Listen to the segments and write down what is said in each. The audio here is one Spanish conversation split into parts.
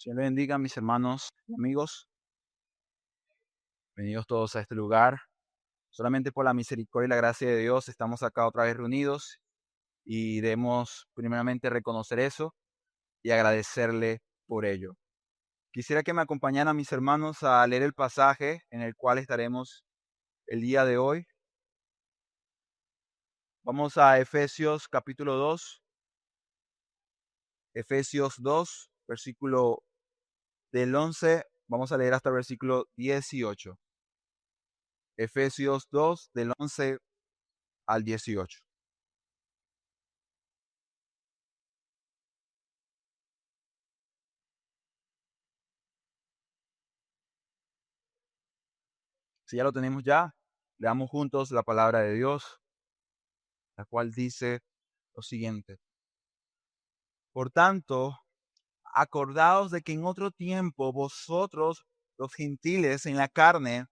Señor le bendiga, mis hermanos y amigos. Bienvenidos todos a este lugar. Solamente por la misericordia y la gracia de Dios estamos acá otra vez reunidos y debemos primeramente reconocer eso y agradecerle por ello. Quisiera que me acompañaran mis hermanos a leer el pasaje en el cual estaremos el día de hoy. Vamos a Efesios capítulo 2, Efesios 2, versículo del 11, vamos a leer hasta el versículo 18. Efesios 2, del 11 al 18. Si ya lo tenemos ya, leamos juntos la palabra de Dios, la cual dice lo siguiente. Por tanto, acordaos de que en otro tiempo vosotros, los gentiles en la carne,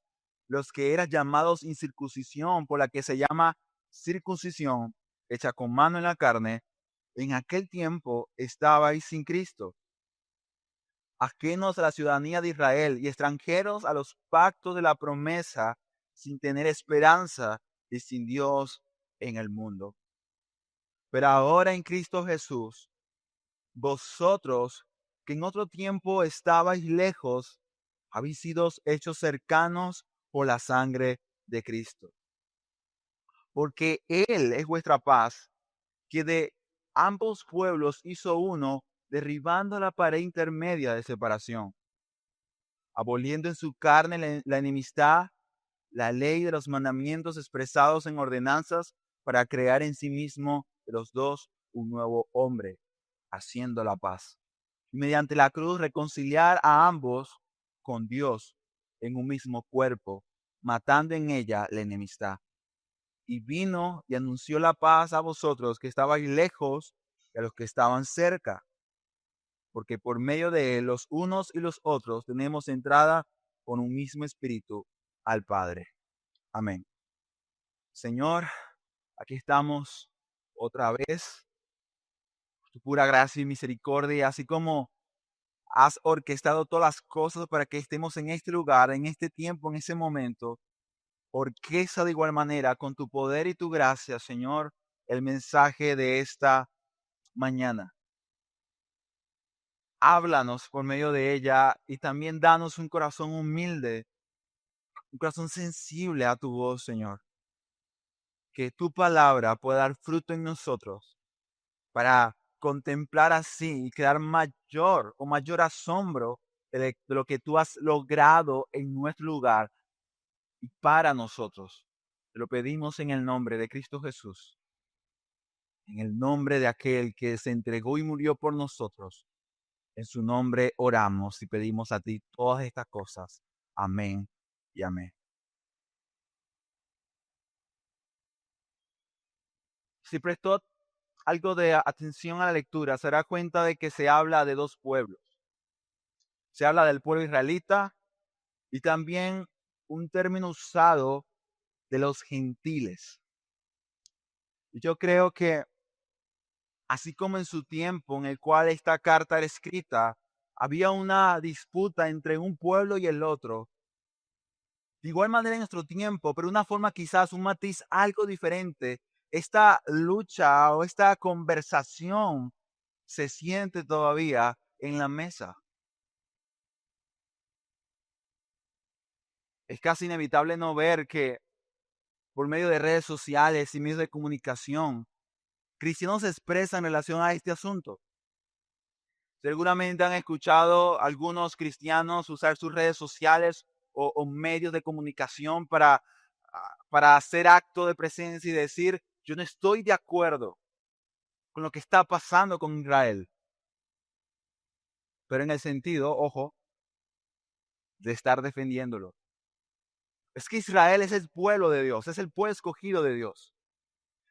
los que eran llamados incircuncisión, por la que se llama circuncisión, hecha con mano en la carne, en aquel tiempo estabais sin Cristo, ajenos a la ciudadanía de Israel y extranjeros a los pactos de la promesa, sin tener esperanza y sin Dios en el mundo. Pero ahora en Cristo Jesús, vosotros que en otro tiempo estabais lejos, habéis sido hechos cercanos por la sangre de Cristo. Porque Él es vuestra paz, que de ambos pueblos hizo uno, derribando la pared intermedia de separación, aboliendo en su carne la enemistad, la ley de los mandamientos expresados en ordenanzas, para crear en sí mismo de los dos un nuevo hombre, haciendo la paz. Y mediante la cruz reconciliar a ambos con Dios en un mismo cuerpo, matando en ella la enemistad. Y vino y anunció la paz a vosotros que estabais lejos y a los que estaban cerca, porque por medio de él los unos y los otros tenemos entrada con un mismo espíritu al Padre. Amén. Señor, aquí estamos otra vez, tu pura gracia y misericordia, así como has orquestado todas las cosas para que estemos en este lugar, en este tiempo, en ese momento. Orquesta de igual manera con tu poder y tu gracia, Señor, el mensaje de esta mañana. Háblanos por medio de ella y también danos un corazón humilde, un corazón sensible a tu voz, Señor. Que tu palabra pueda dar fruto en nosotros para contemplar así y crear mayor asombro de lo que tú has logrado en nuestro lugar y para nosotros. Te lo pedimos en el nombre de Cristo Jesús, en el nombre de aquel que se entregó y murió por nosotros. En su nombre oramos y pedimos a ti todas estas cosas. Amén y amén. Si prestó algo de atención a la lectura, se dará cuenta de que se habla de dos pueblos. Se habla del pueblo israelita y también un término usado de los gentiles. Y yo creo que así como en su tiempo en el cual esta carta era escrita, había una disputa entre un pueblo y el otro. De igual manera en nuestro tiempo, pero de una forma quizás un matiz algo diferente, esta lucha o esta conversación se siente todavía en la mesa. Es casi inevitable no ver que por medio de redes sociales y medios de comunicación, cristianos se expresan en relación a este asunto. Seguramente han escuchado algunos cristianos usar sus redes sociales o medios de comunicación para hacer acto de presencia y decir, yo no estoy de acuerdo con lo que está pasando con Israel. Pero en el sentido, ojo, de estar defendiéndolo. Es que Israel es el pueblo de Dios, es el pueblo escogido de Dios.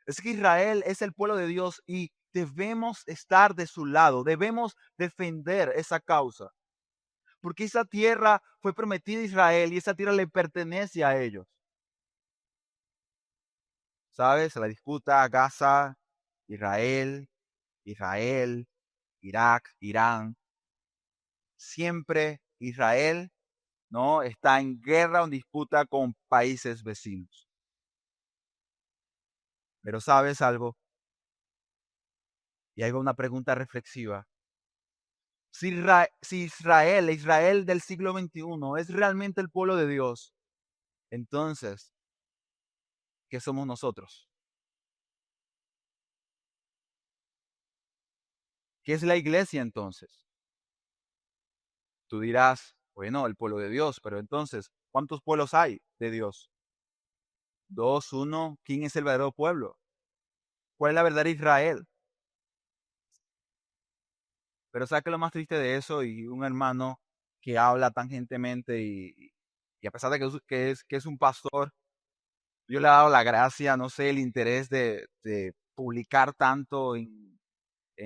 Es que Israel es el pueblo de Dios y debemos estar de su lado, debemos defender esa causa. Porque esa tierra fue prometida a Israel y esa tierra le pertenece a ellos. ¿Sabes? La disputa Gaza, Israel, Irak, Irán. siempre Israel, ¿no?, está en guerra o en disputa con países vecinos. Pero ¿sabes algo? Y hay una pregunta reflexiva. Si Israel del siglo XXI es realmente el pueblo de Dios, entonces, ¿qué somos nosotros? ¿Qué es la iglesia entonces? Tú dirás, bueno, el pueblo de Dios, pero entonces, ¿cuántos pueblos hay de Dios? Dos, uno. ¿Quién es el verdadero pueblo? ¿Cuál es la verdadera Israel? Pero ¿sabes qué es lo más triste de eso? Y un hermano que habla tangentemente y a pesar de que es un pastor, yo le he dado la gracia, no sé, el interés de publicar tanto en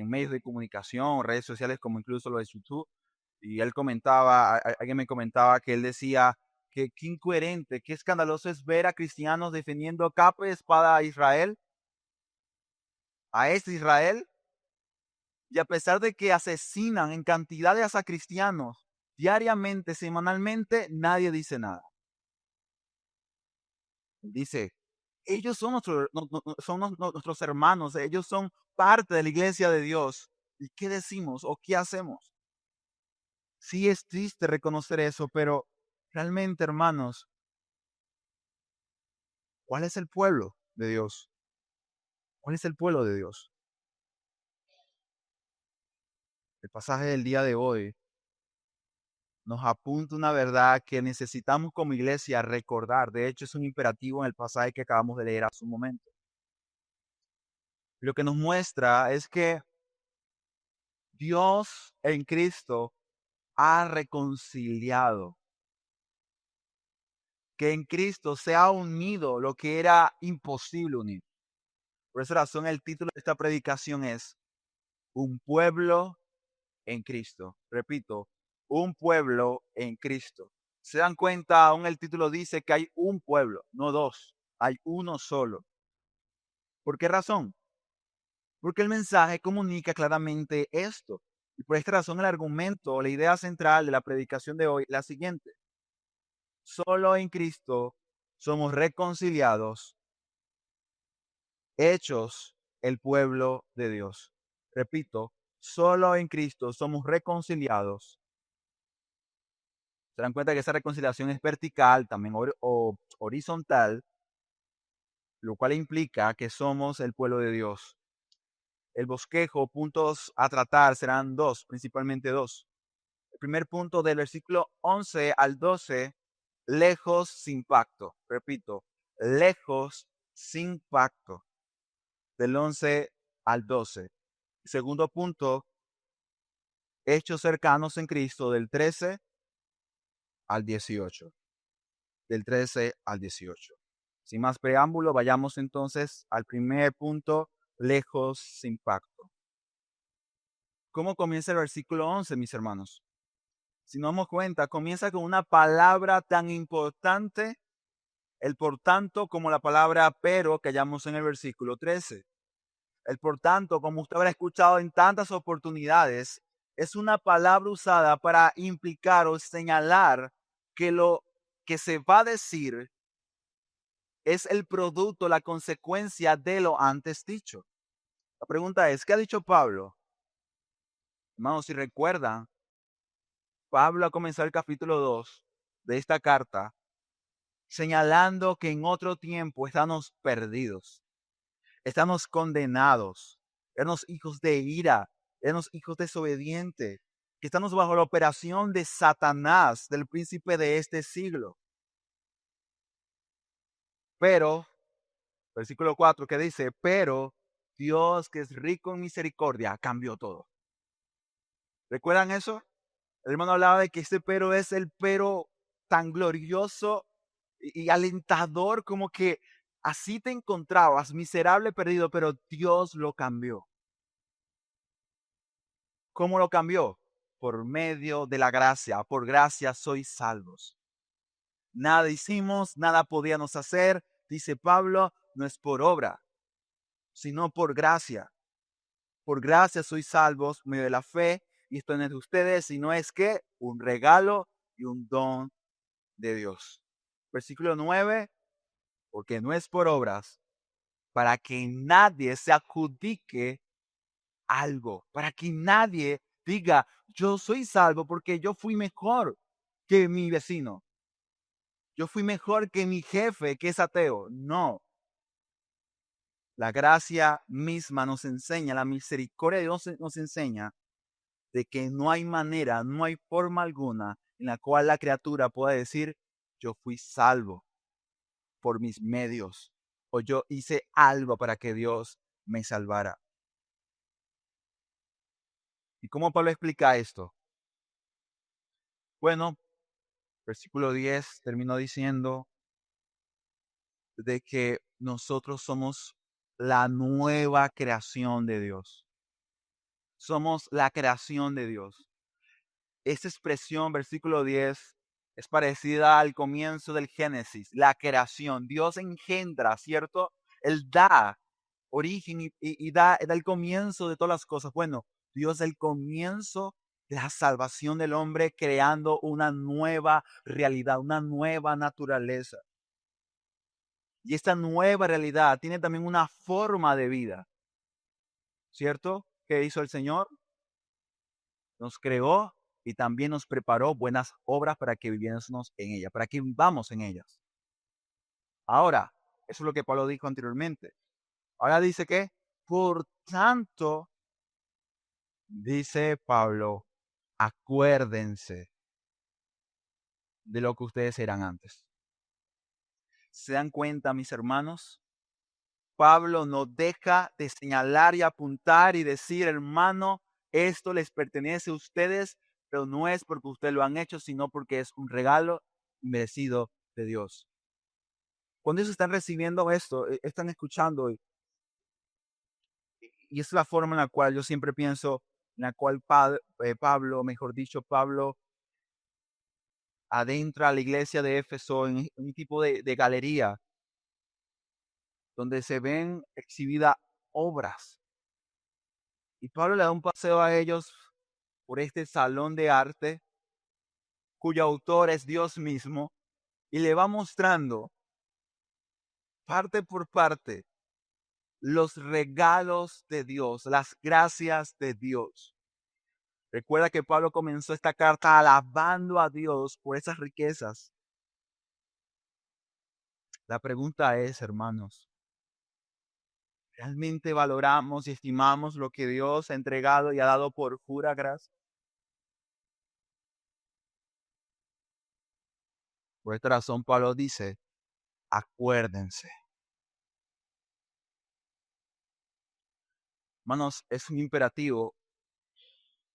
medios de comunicación, redes sociales, como incluso lo de YouTube. Y él comentaba, alguien me comentaba que él decía que qué incoherente, qué escandaloso es ver a cristianos defendiendo capa y espada a Israel, a este Israel, y a pesar de que asesinan en cantidades a cristianos diariamente, semanalmente, nadie dice nada. Dice, ellos son, nuestros hermanos, ellos son parte de la iglesia de Dios. ¿Y qué decimos o qué hacemos? Sí es triste reconocer eso, pero realmente, hermanos, ¿cuál es el pueblo de Dios? ¿Cuál es el pueblo de Dios? El pasaje del día de hoy nos apunta una verdad que necesitamos como iglesia recordar. De hecho, es un imperativo en el pasaje que acabamos de leer hace un momento. Lo que nos muestra es que Dios en Cristo ha reconciliado, que en Cristo se ha unido lo que era imposible unir. Por esa razón el título de esta predicación es Un pueblo en Cristo. Repito, un pueblo en Cristo. ¿Se dan cuenta? Aún el título dice que hay un pueblo, no dos, hay uno solo. ¿Por qué razón? Porque el mensaje comunica claramente esto. Y por esta razón el argumento, la idea central de la predicación de hoy es la siguiente. Solo en Cristo somos reconciliados, hechos el pueblo de Dios. Repito, solo en Cristo somos reconciliados. Se dan cuenta que esa reconciliación es vertical, también o horizontal, lo cual implica que somos el pueblo de Dios. El bosquejo, puntos a tratar serán dos, principalmente dos. El primer punto del versículo 11 al 12, lejos sin pacto. Repito, lejos sin pacto. Del 11 al 12. Segundo punto, hechos cercanos en Cristo, del 13 al 18. Del 13 al 18. Sin más preámbulo, vayamos entonces al primer punto, lejos sin pacto. ¿Cómo comienza el versículo 11, mis hermanos? Si nos damos cuenta, comienza con una palabra tan importante, el por tanto, como la palabra pero que hallamos en el versículo 13. El por tanto, como usted habrá escuchado en tantas oportunidades, es una palabra usada para implicar o señalar que lo que se va a decir es el producto, la consecuencia de lo antes dicho. La pregunta es, ¿qué ha dicho Pablo? Hermanos, si recuerdan, Pablo ha comenzado el capítulo 2 de esta carta señalando que en otro tiempo estamos perdidos, estamos condenados, éramos hijos de ira, éramos hijos desobedientes, que estamos bajo la operación de Satanás, del príncipe de este siglo. Pero, versículo 4 que dice, pero Dios que es rico en misericordia cambió todo. ¿Recuerdan eso? El hermano hablaba de que este pero es el pero tan glorioso y alentador como que así te encontrabas, miserable, perdido, pero Dios lo cambió. ¿Cómo lo cambió? Por medio de la gracia. Por gracia sois salvos. Nada hicimos, nada podíamos hacer, dice Pablo, no es por obra, sino por gracia. Por gracia sois salvos, medio de la fe, y esto no es de ustedes, sino es que un regalo y un don de Dios. Versículo 9, porque no es por obras, para que nadie se adjudique algo, para que nadie diga, yo soy salvo porque yo fui mejor que mi vecino. Yo fui mejor que mi jefe, que es ateo. No. La gracia misma nos enseña, la misericordia de Dios nos enseña de que no hay manera, no hay forma alguna en la cual la criatura pueda decir, yo fui salvo por mis medios o yo hice algo para que Dios me salvara. ¿Y cómo Pablo explica esto? Bueno, versículo 10 terminó diciendo de que nosotros somos la nueva creación de Dios. Somos la creación de Dios. Esta expresión, versículo 10, es parecida al comienzo del Génesis, la creación. Dios engendra, ¿cierto? Él da origen y da el comienzo de todas las cosas. Bueno, Dios da el comienzo de la salvación del hombre creando una nueva realidad, una nueva naturaleza. Y esta nueva realidad tiene también una forma de vida, ¿cierto? ¿Qué hizo el Señor? Nos creó y también nos preparó buenas obras para que viviésemos en ellas, para que vivamos en ellas. Ahora, eso es lo que Pablo dijo anteriormente. Ahora dice que, por tanto, dice Pablo, acuérdense de lo que ustedes eran antes. ¿Se dan cuenta, mis hermanos? Pablo no deja de señalar y apuntar y decir, hermano, esto les pertenece a ustedes, pero no es porque ustedes lo han hecho, sino porque es un regalo merecido de Dios. Cuando ellos están recibiendo esto, están escuchando, y es la forma en la cual yo siempre pienso, en la cual Pablo, mejor dicho, Pablo adentra a la iglesia de Éfeso en un tipo de galería donde se ven exhibidas obras. Y Pablo le da un paseo a ellos por este salón de arte, cuyo autor es Dios mismo, y le va mostrando parte por parte los regalos de Dios, las gracias de Dios. Recuerda que Pablo comenzó esta carta alabando a Dios por esas riquezas. La pregunta es, hermanos, ¿realmente valoramos y estimamos lo que Dios ha entregado y ha dado por pura gracia? Por esta razón, Pablo dice, acuérdense. Hermanos, es un imperativo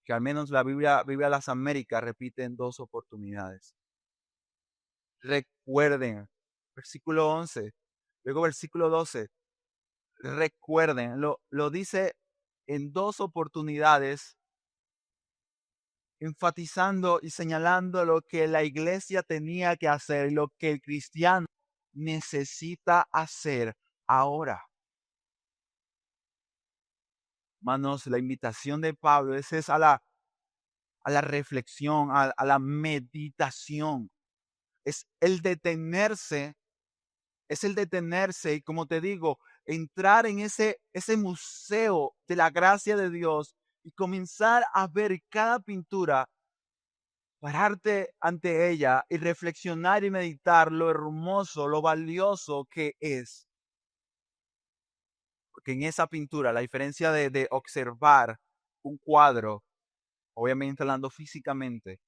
que al menos la Biblia de las Américas repite en 2 oportunidades. Recuerden, versículo 11, luego versículo 12, recuerden, lo dice en 2 oportunidades, enfatizando y señalando lo que la iglesia tenía que hacer, lo que el cristiano necesita hacer ahora. Hermanos, la invitación de Pablo es a la reflexión, a la meditación. Es el detenerse, y como te digo, entrar en ese museo de la gracia de Dios y comenzar a ver cada pintura, pararte ante ella y reflexionar y meditar lo hermoso, lo valioso que es. Porque en esa pintura, la diferencia de observar un cuadro, obviamente hablando físicamente,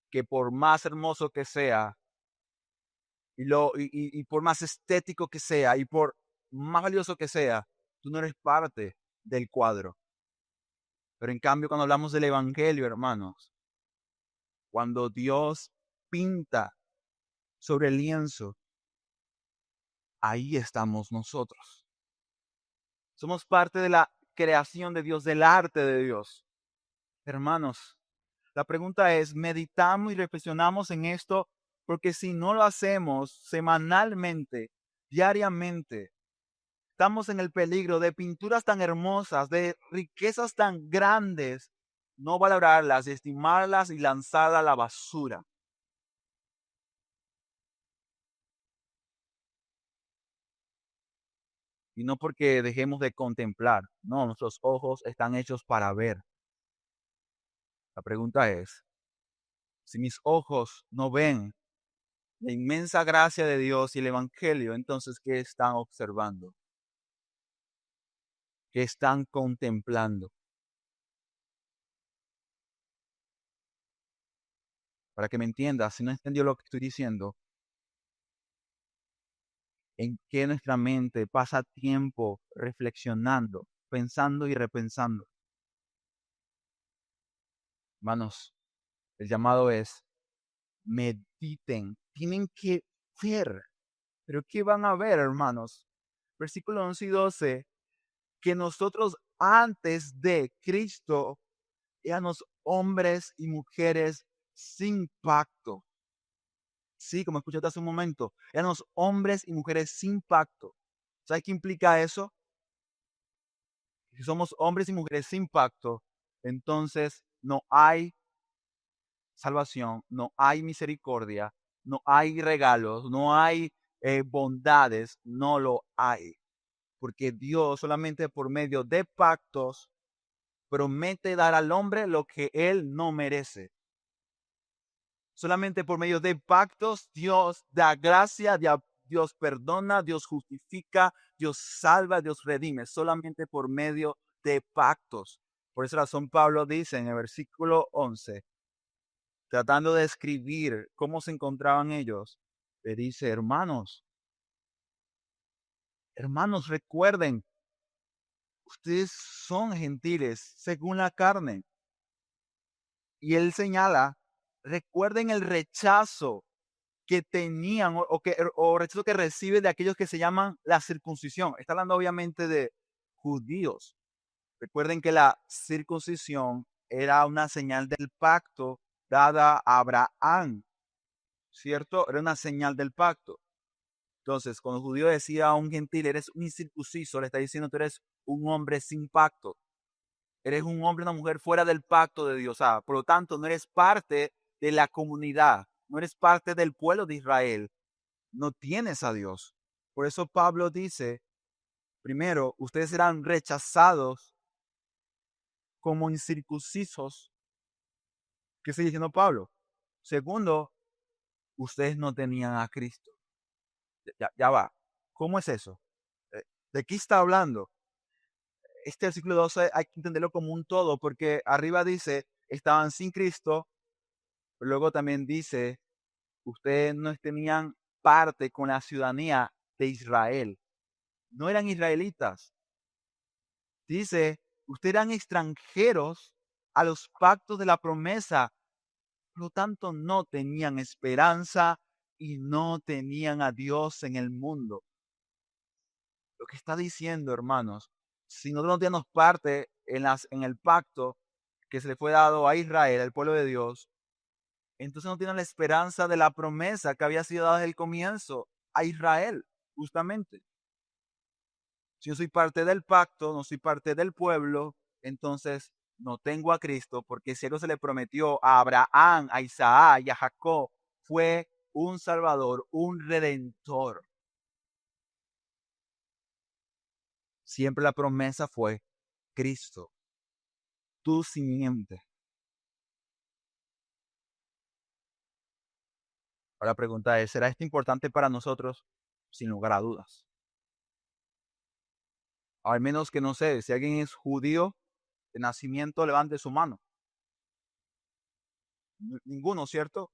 que por más hermoso que sea, y por más estético que sea, y por más valioso que sea, tú no eres parte del cuadro. Pero en cambio, cuando hablamos del evangelio, hermanos, cuando Dios pinta sobre el lienzo, ahí estamos nosotros. Somos parte de la creación de Dios, del arte de Dios. Hermanos, la pregunta es, ¿meditamos y reflexionamos en esto? Porque si no lo hacemos semanalmente, diariamente, estamos en el peligro de pinturas tan hermosas, de riquezas tan grandes, no valorarlas, estimarlas y lanzarlas a la basura. Y no porque dejemos de contemplar, no, nuestros ojos están hechos para ver. La pregunta es, si mis ojos no ven la inmensa gracia de Dios y el Evangelio, entonces, ¿qué están observando? ¿Qué están contemplando? Para que me entiendas, si no entendió lo que estoy diciendo, en que nuestra mente pasa tiempo reflexionando, pensando y repensando. Hermanos, el llamado es mediten, tienen que ver. Pero ¿qué van a ver, hermanos? Versículo 11 y 12, que nosotros antes de Cristo éramos hombres y mujeres sin pacto. Sí, como escuchaste hace un momento, éramos hombres y mujeres sin pacto. ¿Sabes qué implica eso? Si somos hombres y mujeres sin pacto, entonces no hay salvación, no hay misericordia, no hay regalos, no hay bondades, no lo hay. Porque Dios solamente por medio de pactos promete dar al hombre lo que él no merece. Solamente por medio de pactos Dios da gracia, Dios perdona, Dios justifica, Dios salva, Dios redime. Solamente por medio de pactos. Por esa razón Pablo dice en el versículo 11, tratando de describir cómo se encontraban ellos, le dice, hermanos, recuerden, ustedes son gentiles según la carne. Y él señala, recuerden el rechazo que tenían o rechazo que recibe de aquellos que se llaman la circuncisión. Está hablando obviamente de judíos. Recuerden que la circuncisión era una señal del pacto dada a Abraham, ¿cierto? Era una señal del pacto. Entonces, cuando el judío decía a un gentil, eres un incircunciso, le está diciendo, tú eres un hombre sin pacto. Eres un hombre, una mujer fuera del pacto de Dios. Por lo tanto, no eres parte de la comunidad, no eres parte del pueblo de Israel, no tienes a Dios. Por eso Pablo dice, primero, ustedes serán rechazados como incircuncisos. ¿Qué está diciendo Pablo? Segundo, ustedes no tenían a Cristo. Ya va. ¿Cómo es eso? ¿De qué está hablando? Este versículo 12 hay que entenderlo como un todo, porque arriba dice, estaban sin Cristo, pero luego también dice, ustedes no tenían parte con la ciudadanía de Israel. No eran israelitas. Dice, ustedes eran extranjeros a los pactos de la promesa. Por lo tanto, no tenían esperanza y no tenían a Dios en el mundo. Lo que está diciendo, hermanos, si nosotros no tenemos parte en el pacto que se le fue dado a Israel, al pueblo de Dios, entonces no tienen la esperanza de la promesa que había sido dada desde el comienzo a Israel, justamente. Si yo soy parte del pacto, no soy parte del pueblo, entonces no tengo a Cristo, porque si algo se le prometió a Abraham, a Isaac y a Jacob, fue un Salvador, un Redentor. Siempre la promesa fue Cristo, tu simiente. Ahora la pregunta es, ¿será esto importante para nosotros? Sin lugar a dudas. Al menos que no sé, si alguien es judío de nacimiento, levante su mano. Ninguno, ¿cierto?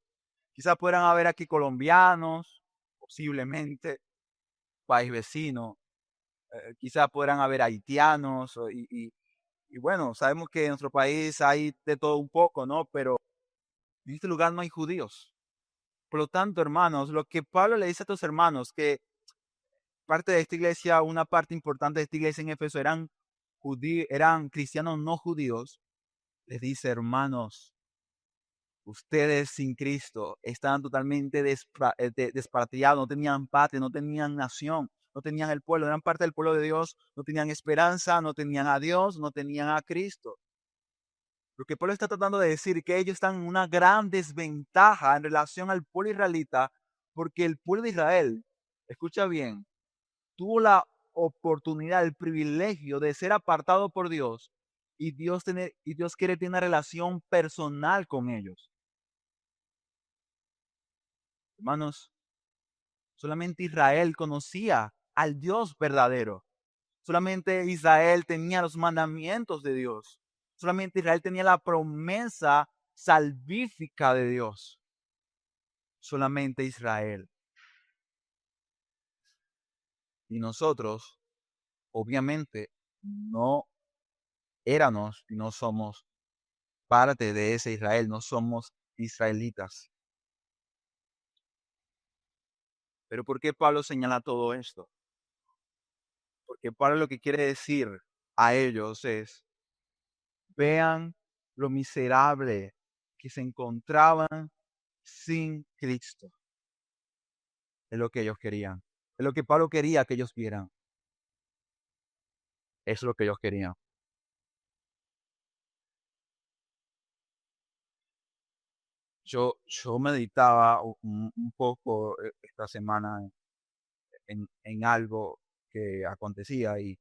Quizás puedan haber aquí colombianos, posiblemente, país vecino, quizás podrán haber haitianos, y bueno, sabemos que en nuestro país hay de todo un poco, ¿no? Pero en este lugar no hay judíos. Por lo tanto, hermanos, lo que Pablo le dice a estos hermanos, que parte de esta iglesia, una parte importante de esta iglesia en Éfeso eran cristianos no judíos, les dice, hermanos, ustedes sin Cristo estaban totalmente despatriados, no tenían patria, no tenían nación, no tenían el pueblo, eran parte del pueblo de Dios, no tenían esperanza, no tenían a Dios, no tenían a Cristo. Lo que Pablo está tratando de decir es que ellos están en una gran desventaja en relación al pueblo israelita, porque el pueblo de Israel, escucha bien, tuvo la oportunidad, el privilegio de ser apartado por Dios y Dios quiere tener una relación personal con ellos. Hermanos, solamente Israel conocía al Dios verdadero. Solamente Israel tenía los mandamientos de Dios. Solamente Israel tenía la promesa salvífica de Dios. Solamente Israel. Y nosotros, obviamente, no éramos y no somos parte de ese Israel, no somos israelitas. Pero ¿por qué Pablo señala todo esto? Porque Pablo lo que quiere decir a ellos es, vean lo miserable que se encontraban sin Cristo. Es lo que ellos querían. Es lo que Pablo quería que ellos vieran. Eso es lo que ellos querían. Yo meditaba un poco esta semana en algo que acontecía y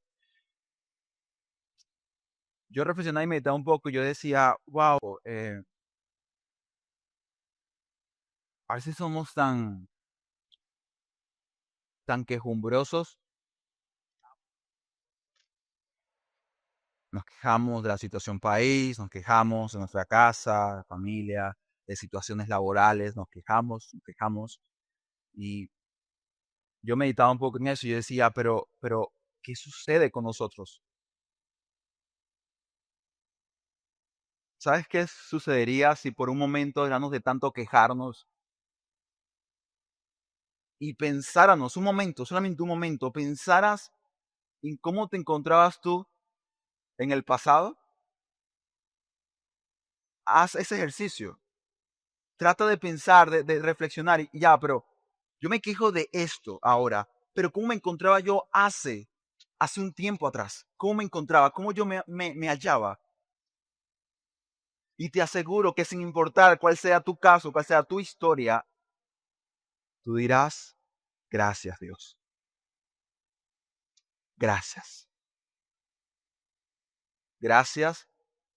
yo reflexionaba y meditaba un poco y yo decía, wow, a veces somos tan quejumbrosos, nos quejamos de la situación país, nos quejamos de nuestra casa, familia, de situaciones laborales, nos quejamos y yo meditaba un poco en eso y yo decía, pero, ¿qué sucede con nosotros? ¿Sabes qué sucedería si por un momento dejáramos de tanto quejarnos y pensáramos un momento, solamente un momento, pensaras en cómo te encontrabas tú en el pasado? Haz ese ejercicio. Trata de pensar, de reflexionar y ya, pero yo me quejo de esto ahora, pero ¿cómo me encontraba yo hace un tiempo atrás? ¿Cómo me encontraba? ¿Cómo yo me hallaba? Y te aseguro que sin importar cuál sea tu caso, cuál sea tu historia, tú dirás, gracias Dios, gracias. Gracias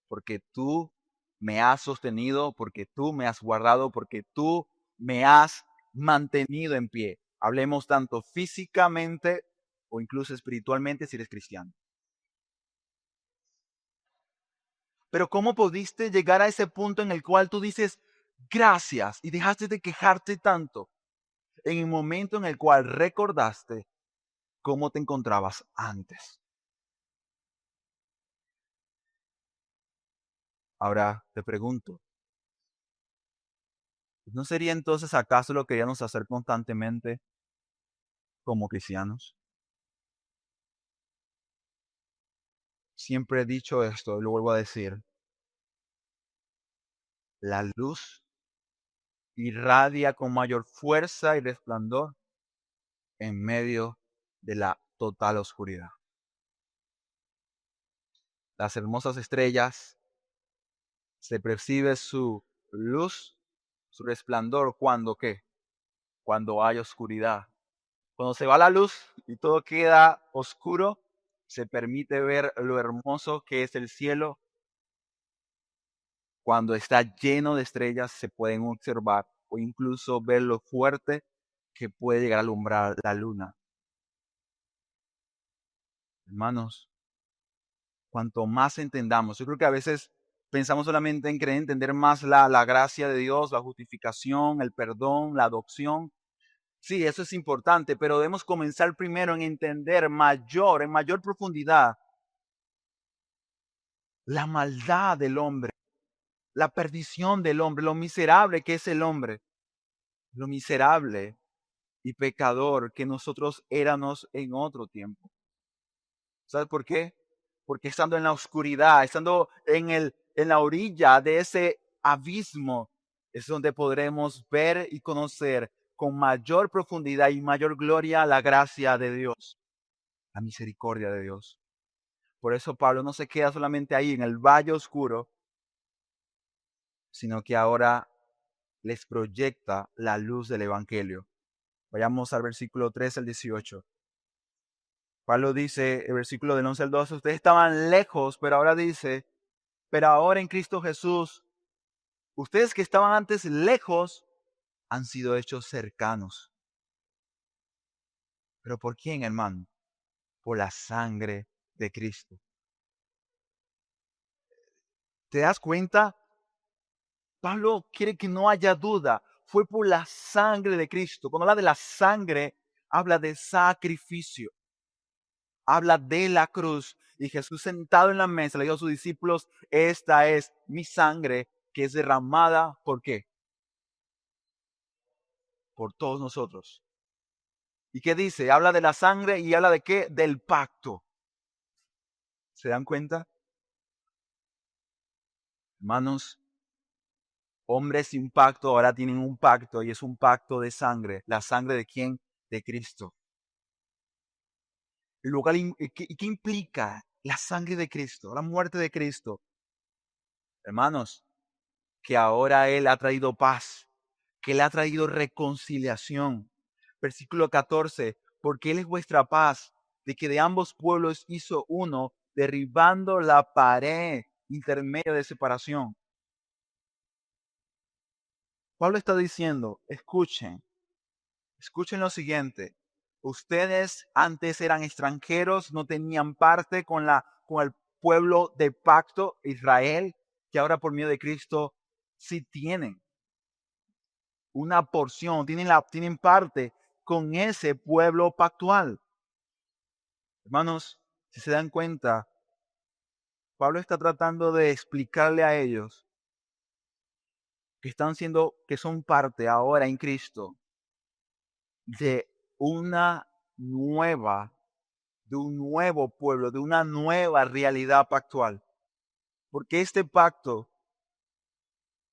porque tú me has sostenido, porque tú me has guardado, porque tú me has mantenido en pie. Hablemos tanto físicamente o incluso espiritualmente si eres cristiano. Pero ¿cómo pudiste llegar a ese punto en el cual tú dices gracias y dejaste de quejarte tanto? En el momento en el cual recordaste cómo te encontrabas antes. Ahora te pregunto, ¿no sería entonces acaso lo que queríamos hacer constantemente como cristianos? Siempre he dicho esto y lo vuelvo a decir. La luz irradia con mayor fuerza y resplandor en medio de la total oscuridad. Las hermosas estrellas se percibe su luz, su resplandor cuando ¿qué? Cuando hay oscuridad. Cuando se va la luz y todo queda oscuro, se permite ver lo hermoso que es el cielo. Cuando está lleno de estrellas se pueden observar o incluso ver lo fuerte que puede llegar a alumbrar la luna. Hermanos, cuanto más entendamos, yo creo que a veces pensamos solamente en querer entender más la gracia de Dios, la justificación, el perdón, la adopción. Sí, eso es importante, pero debemos comenzar primero en entender en mayor profundidad, la maldad del hombre, la perdición del hombre, lo miserable que es el hombre, lo miserable y pecador que nosotros éramos en otro tiempo. ¿Sabes por qué? Porque estando en la oscuridad, estando en la orilla de ese abismo, es donde podremos ver y conocer con mayor profundidad y mayor gloria la gracia de Dios, la misericordia de Dios. Por eso Pablo no se queda solamente ahí en el valle oscuro, sino que ahora les proyecta la luz del Evangelio. Vayamos al versículo 13 al 18. Pablo dice, el versículo del 11 al 12, ustedes estaban lejos, pero ahora dice, pero ahora en Cristo Jesús, ustedes que estaban antes lejos, han sido hechos cercanos. ¿Pero por quién, hermano? Por la sangre de Cristo. ¿Te das cuenta? Pablo quiere que no haya duda. Fue por la sangre de Cristo. Cuando habla de la sangre, habla de sacrificio. Habla de la cruz. Y Jesús sentado en la mesa le dijo a sus discípulos, esta es mi sangre que es derramada, ¿por qué? Por todos nosotros. ¿Y qué dice? Habla de la sangre y habla de qué? Del pacto. ¿Se dan cuenta? Hermanos, hombres sin pacto ahora tienen un pacto y es un pacto de sangre. ¿La sangre de quién? De Cristo. ¿Qué implica la sangre de Cristo? La muerte de Cristo. Hermanos, que ahora Él ha traído paz, que Él ha traído reconciliación. Versículo 14, porque Él es vuestra paz, de que de ambos pueblos hizo uno, derribando la pared intermedia de separación. Pablo está diciendo, escuchen lo siguiente. Ustedes antes eran extranjeros, no tenían parte con el pueblo de pacto Israel, que ahora por medio de Cristo sí tienen una porción, tienen parte con ese pueblo pactual. Hermanos, si se dan cuenta, Pablo está tratando de explicarle a ellos que son parte ahora en Cristo de una nueva, de un nuevo pueblo, de una nueva realidad pactual. Porque este pacto,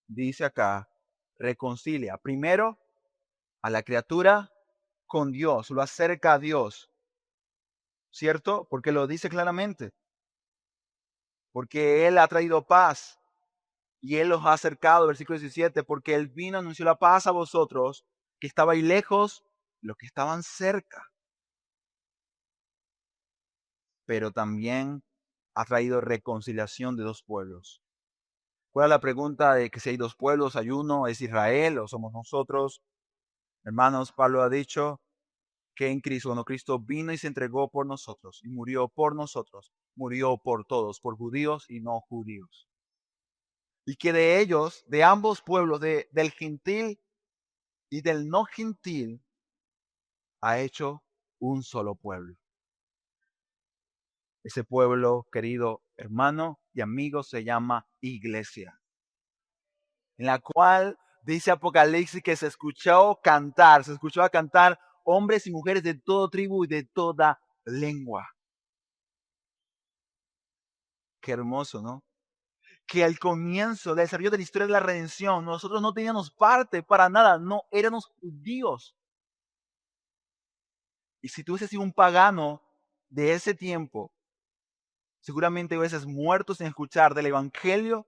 dice acá, reconcilia primero a la criatura con Dios, lo acerca a Dios, ¿cierto? Porque lo dice claramente. Porque Él ha traído paz y Él los ha acercado, versículo 17, porque Él vino, anunció la paz a vosotros, que estabais lejos, los que estaban cerca. Pero también ha traído reconciliación de dos pueblos. ¿Cuál es la pregunta de que si hay dos pueblos, hay uno, es Israel o somos nosotros? Hermanos, Pablo ha dicho que en Cristo, cuando Cristo vino y se entregó por nosotros y murió por nosotros, murió por todos, por judíos y no judíos. Y que de ellos, de ambos pueblos, del gentil y del no gentil, ha hecho un solo pueblo. Ese pueblo, querido hermano y amigo, se llama iglesia, en la cual dice Apocalipsis que se escuchó a cantar hombres y mujeres de toda tribu y de toda lengua. Qué hermoso, ¿no? Que al comienzo del desarrollo de la historia de la redención, nosotros no teníamos parte para nada, no éramos judíos. Y si tú hubieses sido un pagano de ese tiempo, seguramente hubieses muerto sin escuchar del evangelio,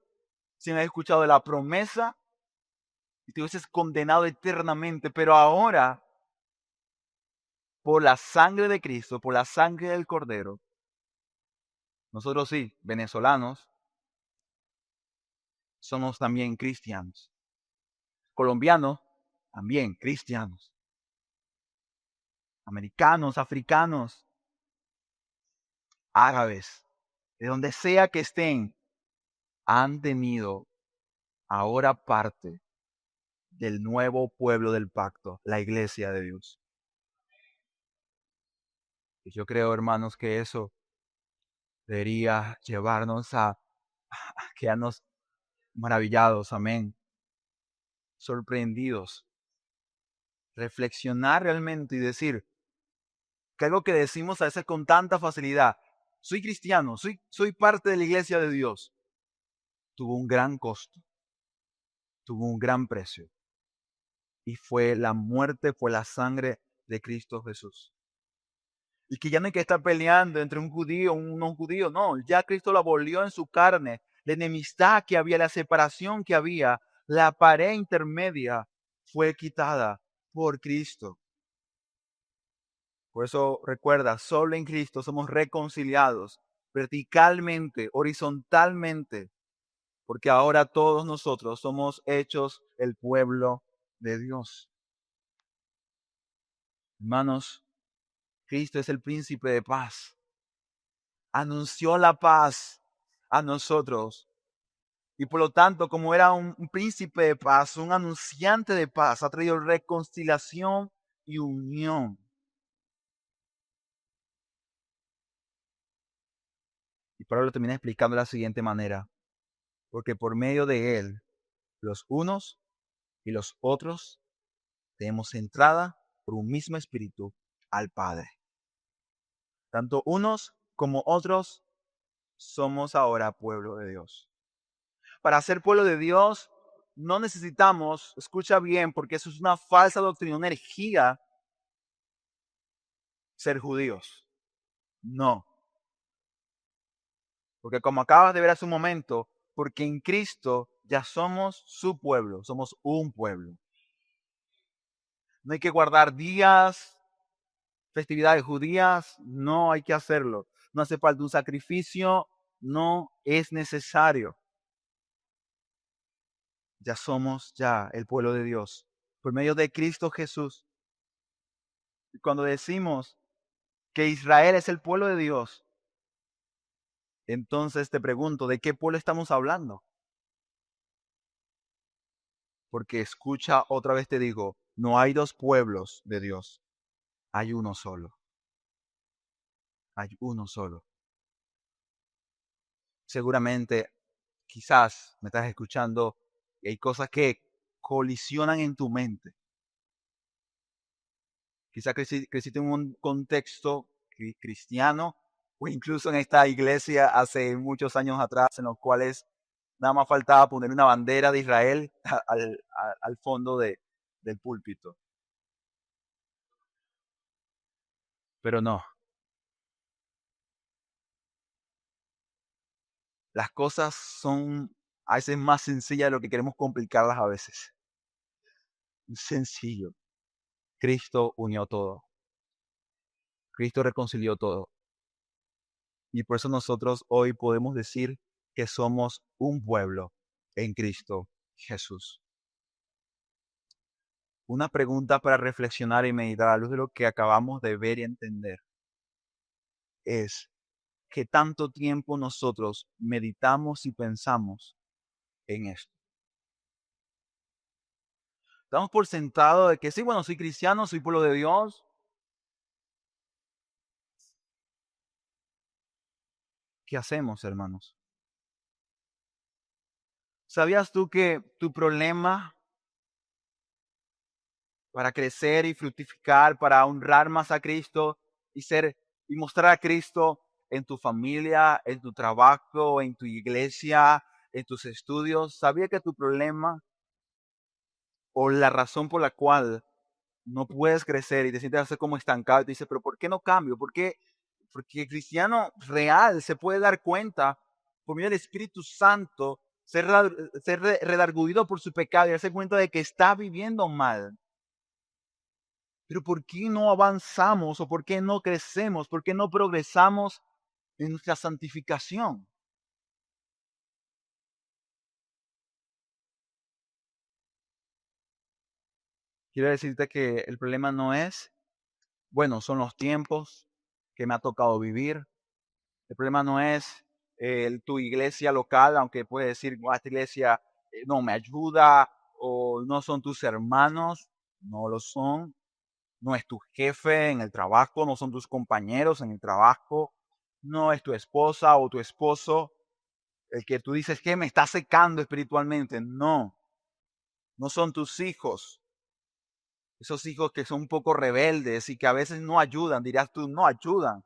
sin haber escuchado de la promesa, y te hubieses condenado eternamente. Pero ahora, por la sangre de Cristo, por la sangre del Cordero, nosotros sí, venezolanos, somos también cristianos. Colombianos, también cristianos. Americanos, africanos, árabes, de donde sea que estén, han tenido ahora parte del nuevo pueblo del pacto, la iglesia de Dios. Y yo creo, hermanos, que eso debería llevarnos a quedarnos maravillados, amén, sorprendidos, reflexionar realmente y decir que algo que decimos a veces con tanta facilidad, soy cristiano, soy parte de la iglesia de Dios, tuvo un gran costo, tuvo un gran precio. Y fue la muerte, fue la sangre de Cristo Jesús. Y que ya no hay que estar peleando entre un judío y un no judío, no, ya Cristo lo abolió en su carne. La enemistad que había, la separación que había, la pared intermedia fue quitada por Cristo. Por eso recuerda, solo en Cristo somos reconciliados verticalmente, horizontalmente, porque ahora todos nosotros somos hechos el pueblo de Dios. Hermanos, Cristo es el príncipe de paz. Anunció la paz a nosotros. Y por lo tanto, como era un príncipe de paz, un anunciante de paz, ha traído reconciliación y unión. Y Pablo lo termina explicando de la siguiente manera. Porque por medio de él, los unos y los otros, tenemos entrada por un mismo espíritu al Padre. Tanto unos como otros somos ahora pueblo de Dios. Para ser pueblo de Dios, no necesitamos, escucha bien, porque eso es una falsa doctrina, una herejía, ser judíos. No. Porque como acabas de ver hace un momento, porque en Cristo ya somos su pueblo, somos un pueblo. No hay que guardar días, festividades judías, no hay que hacerlo. No hace falta un sacrificio, no es necesario. Ya somos ya el pueblo de Dios por medio de Cristo Jesús. Y cuando decimos que Israel es el pueblo de Dios, entonces te pregunto, ¿de qué pueblo estamos hablando? Porque escucha, otra vez te digo, no hay dos pueblos de Dios, hay uno solo. Hay uno solo. Seguramente, quizás me estás escuchando y hay cosas que colisionan en tu mente. Quizás creciste en un contexto cristiano o incluso en esta iglesia hace muchos años atrás en los cuales nada más faltaba poner una bandera de Israel al fondo del púlpito. Pero no, las cosas son a veces más sencillas de lo que queremos complicarlas a veces. Sencillo. Cristo unió todo. Cristo reconcilió todo. Y por eso nosotros hoy podemos decir que somos un pueblo en Cristo Jesús. Una pregunta para reflexionar y meditar a la luz de lo que acabamos de ver y entender es: ¿qué tanto tiempo nosotros meditamos y pensamos en esto? Damos por sentado de que sí, bueno, soy cristiano, soy pueblo de Dios. ¿Qué hacemos, hermanos? ¿Sabías tú que tu problema para crecer y fructificar, para honrar más a Cristo y ser y mostrar a Cristo en tu familia, en tu trabajo, en tu iglesia, en tus estudios? ¿Sabía que tu problema o la razón por la cual no puedes crecer y te sientes así como estancado y te dices, pero ¿por qué no cambio? ¿Por qué? Porque el cristiano real se puede dar cuenta por medio del Espíritu Santo, ser redarguido por su pecado y darse cuenta de que está viviendo mal. Pero ¿por qué no avanzamos o por qué no crecemos? ¿Por qué no progresamos en nuestra santificación? Quiero decirte que el problema no es, bueno, son los tiempos que me ha tocado vivir. El problema no es tu iglesia local, aunque puedes decir, esta iglesia no me ayuda o no son tus hermanos, no lo son. No es tu jefe en el trabajo, no son tus compañeros en el trabajo, no es tu esposa o tu esposo el que tú dices que me está secando espiritualmente. No, no son tus hijos. Esos hijos que son un poco rebeldes y que a veces no ayudan, dirías tú, no ayudan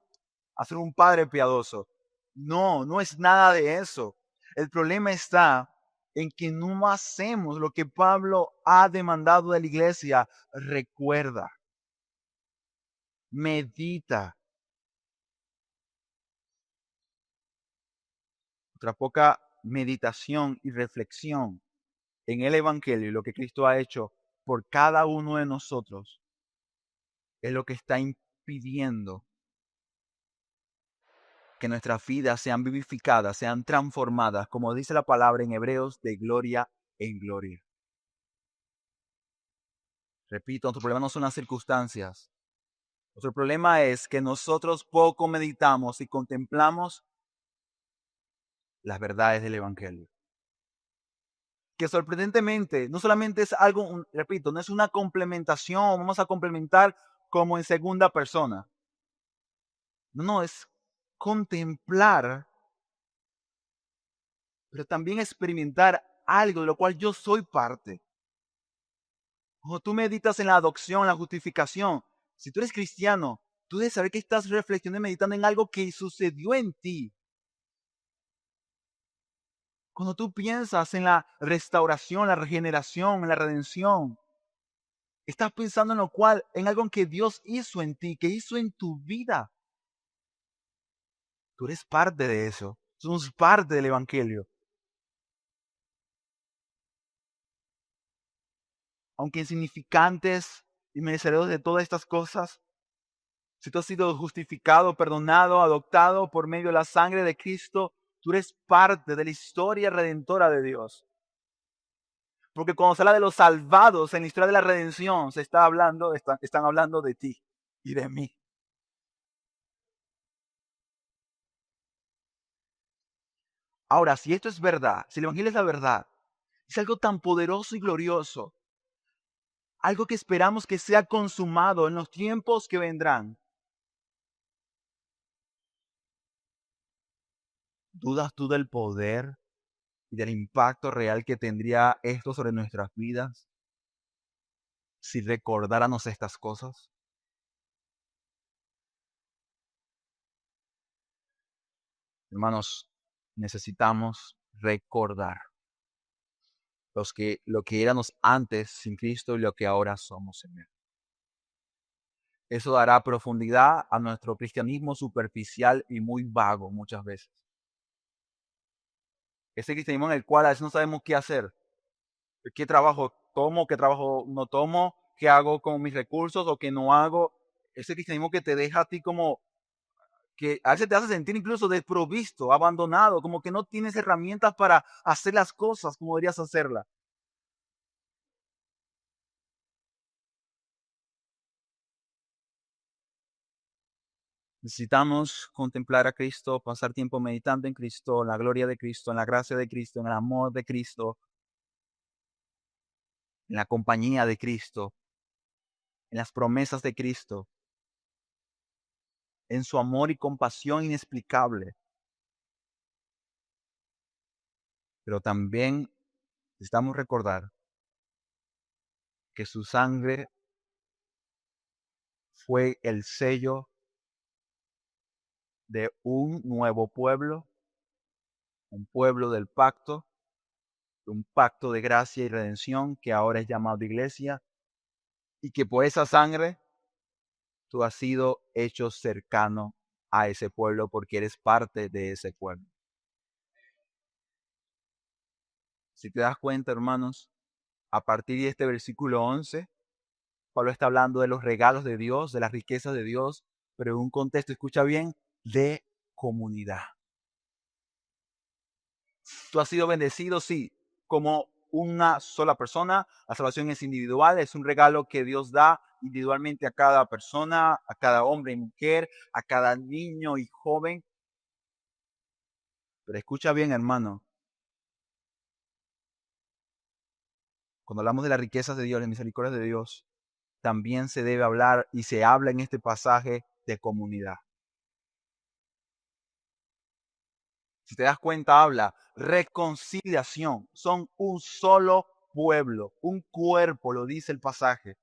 a ser un padre piadoso. No, no es nada de eso. El problema está en que no hacemos lo que Pablo ha demandado de la iglesia. Recuerda, medita. meditación y reflexión en el Evangelio y lo que Cristo ha hecho por cada uno de nosotros es lo que está impidiendo que nuestras vidas sean vivificadas, sean transformadas, como dice la palabra en Hebreos, de gloria en gloria. Repito, nuestro problema no son las circunstancias. Nuestro problema es que nosotros poco meditamos y contemplamos las verdades del Evangelio. Que sorprendentemente no solamente es algo, repito, no es una complementación, vamos a complementar como en segunda persona. No, es contemplar, pero también experimentar algo de lo cual yo soy parte. Cuando tú meditas en la adopción, la justificación, si tú eres cristiano, tú debes saber que estás reflexionando y meditando en algo que sucedió en ti. Cuando tú piensas en la restauración, la regeneración, en la redención, estás pensando en lo cual, en algo que Dios hizo en ti, que hizo en tu vida. Tú eres parte de eso. Somos parte del Evangelio. Aunque insignificantes y merecedores de todas estas cosas, si tú has sido justificado, perdonado, adoptado por medio de la sangre de Cristo, tú eres parte de la historia redentora de Dios. Porque cuando se habla de los salvados en la historia de la redención, están hablando de ti y de mí. Ahora, si esto es verdad, si el Evangelio es la verdad, es algo tan poderoso y glorioso, algo que esperamos que sea consumado en los tiempos que vendrán. ¿Dudas tú del poder y del impacto real que tendría esto sobre nuestras vidas si recordáramos estas cosas? Hermanos, necesitamos recordar lo que éramos antes sin Cristo y lo que ahora somos en Él. Eso dará profundidad a nuestro cristianismo superficial y muy vago muchas veces. Ese cristianismo en el cual a veces no sabemos qué hacer. ¿Qué trabajo tomo? ¿Qué trabajo no tomo? ¿Qué hago con mis recursos o qué no hago? Ese cristianismo que te deja a ti como que a veces te hace sentir incluso desprovisto, abandonado, como que no tienes herramientas para hacer las cosas como deberías hacerlas. Necesitamos contemplar a Cristo, pasar tiempo meditando en Cristo, en la gloria de Cristo, en la gracia de Cristo, en el amor de Cristo, en la compañía de Cristo, en las promesas de Cristo, en su amor y compasión inexplicable. Pero también necesitamos recordar que su sangre fue el sello de un nuevo pueblo, un pueblo del pacto, un pacto de gracia y redención que ahora es llamado iglesia, y que por esa sangre tú has sido hecho cercano a ese pueblo porque eres parte de ese pueblo. Si te das cuenta, hermanos, a partir de este versículo 11, Pablo está hablando de los regalos de Dios, de las riquezas de Dios, pero en un contexto, escucha bien, de comunidad. Tú has sido bendecido, sí, como una sola persona. La salvación es individual, es un regalo que Dios da individualmente a cada persona, a cada hombre y mujer, a cada niño y joven. Pero escucha bien, hermano, cuando hablamos de las riquezas de Dios, las misericordias de Dios, también se debe hablar y se habla en este pasaje de comunidad. Si te das cuenta, habla reconciliación. Son un solo pueblo, un cuerpo, lo dice el pasaje.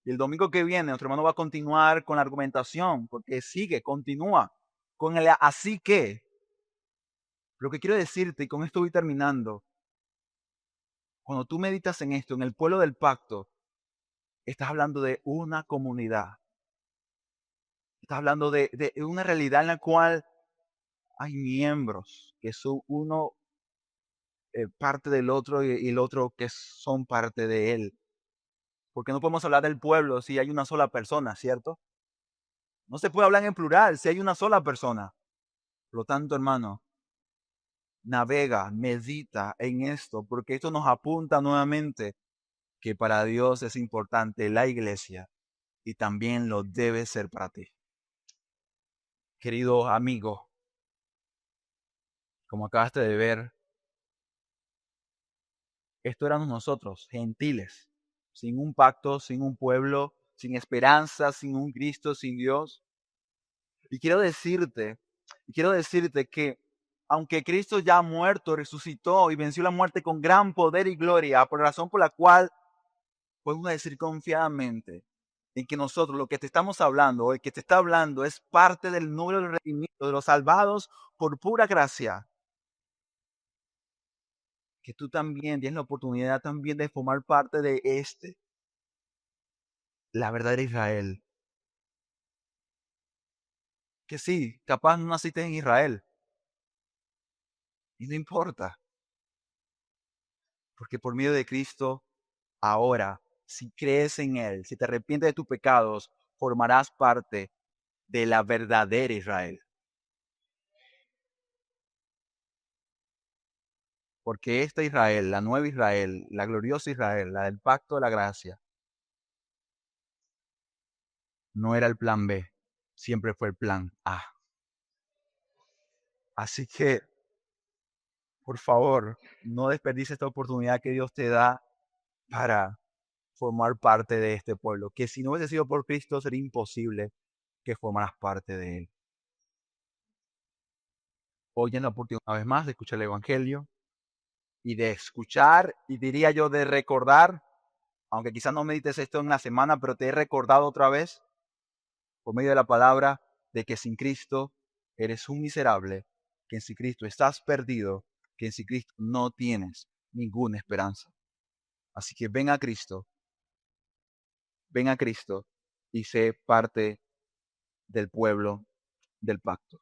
Y el domingo que viene, nuestro hermano va a continuar con la argumentación, porque sigue, continúa con el así que. Lo que quiero decirte, y con esto voy terminando, cuando tú meditas en esto, en el pueblo del pacto, estás hablando de una comunidad. Estás hablando de una realidad en la cual hay miembros que son uno parte del otro y el otro que son parte de él. Porque no podemos hablar del pueblo si hay una sola persona, ¿cierto? No se puede hablar en plural si hay una sola persona. Por lo tanto, hermano, navega, medita en esto, porque esto nos apunta nuevamente que para Dios es importante la iglesia y también lo debe ser para ti. Querido amigo, como acabaste de ver, esto éramos nosotros, gentiles, sin un pacto, sin un pueblo, sin esperanza, sin un Cristo, sin Dios. Y quiero decirte que aunque Cristo ya ha muerto, resucitó y venció la muerte con gran poder y gloria, por razón por la cual podemos decir confiadamente en que nosotros, lo que te estamos hablando, o el que te está hablando, es parte del número de los redimidos, de los salvados por pura gracia. Que tú también tienes la oportunidad también de formar parte de la verdadera Israel. Que sí, capaz no naciste en Israel, y no importa, porque por medio de Cristo, ahora, si crees en Él, si te arrepientes de tus pecados, formarás parte de la verdadera Israel. Porque esta Israel, la nueva Israel, la gloriosa Israel, la del pacto de la gracia, no era el plan B, siempre fue el plan A. Así que, por favor, no desperdicies esta oportunidad que Dios te da para formar parte de este pueblo, que si no hubiese sido por Cristo sería imposible que formaras parte de él. Hoy en la oportunidad una vez más de escuchar el Evangelio y de escuchar, y diría yo de recordar, aunque quizás no medites esto en la semana, pero te he recordado otra vez por medio de la palabra de que sin Cristo eres un miserable, que sin Cristo estás perdido, que sin Cristo no tienes ninguna esperanza. Así que ven a Cristo y sé parte del pueblo del pacto.